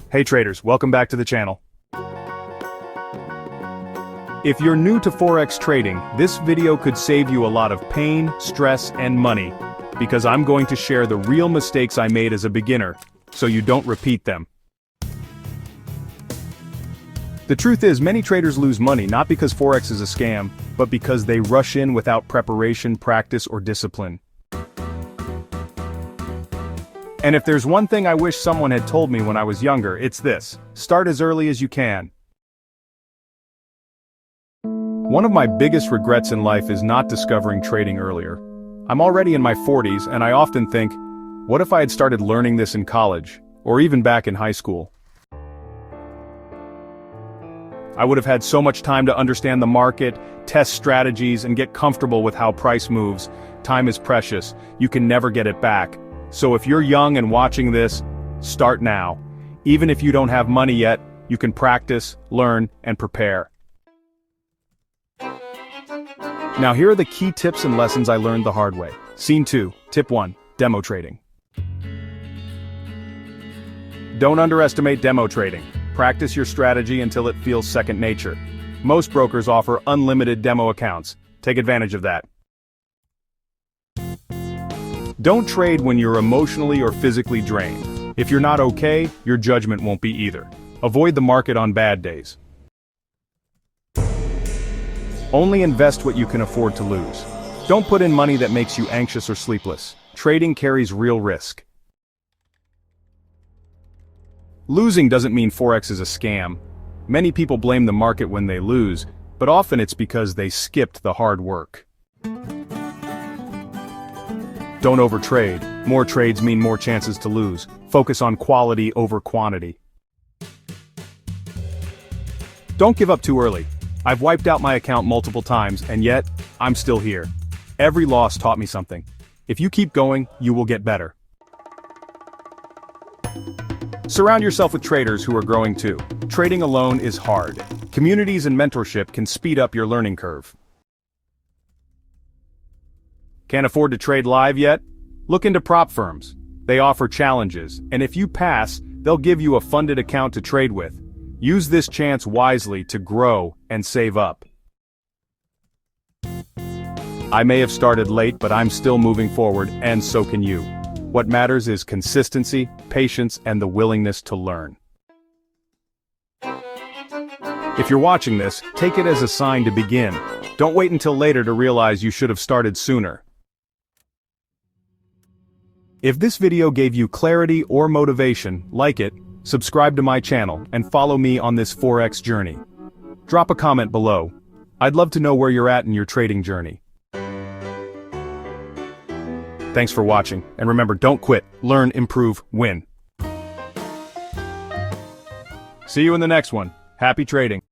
Hey traders, welcome back to the channel. If you're new to Forex trading, this video could save you a lot of pain, stress, and money, because I'm going to share the real mistakes I made as a beginner, so you don't repeat them. The truth is, many traders lose money not because Forex is a scam, but because they rush in without preparation, practice, or discipline. And if there's one thing I wish someone had told me when I was younger, it's this: start as early as you can. One of my biggest regrets in life is not discovering trading earlier. I'm already in my 40s, and I often think, what if I had started learning this in college, or even back in high school? I would have had so much time to understand the market, test strategies, and get comfortable with how price moves. Time is precious. You can never get it back. So if you're young and watching this, start now. Even if you don't have money yet, you can practice, learn, and prepare. Now here are the key tips and lessons I learned the hard way. Scene 2, Tip 1, Demo Trading. Don't underestimate demo trading. Practice your strategy until it feels second nature. Most brokers offer unlimited demo accounts. Take advantage of that. Don't trade when you're emotionally or physically drained. If you're not okay, your judgment won't be either. Avoid the market on bad days. Only invest what you can afford to lose. Don't put in money that makes you anxious or sleepless. Trading carries real risk. Losing doesn't mean Forex is a scam. Many people blame the market when they lose, but often it's because they skipped the hard work. Don't overtrade. More trades mean more chances to lose. Focus on quality over quantity. Don't give up too early. I've wiped out my account multiple times, and yet, I'm still here. Every loss taught me something. If you keep going, you will get better. Surround yourself with traders who are growing too. Trading alone is hard. Communities and mentorship can speed up your learning curve. Can't afford to trade live yet? Look into prop firms. They offer challenges, and if you pass, they'll give you a funded account to trade with. Use this chance wisely to grow and save up. I may have started late, but I'm still moving forward, and so can you. What matters is consistency, patience, and the willingness to learn. If you're watching this, take it as a sign to begin. Don't wait until later to realize you should have started sooner. If this video gave you clarity or motivation, like it, subscribe to my channel, and follow me on this Forex journey. Drop a comment below. I'd love to know where you're at in your trading journey. Thanks for watching, and remember, don't quit, learn, improve, win. See you in the next one. Happy trading.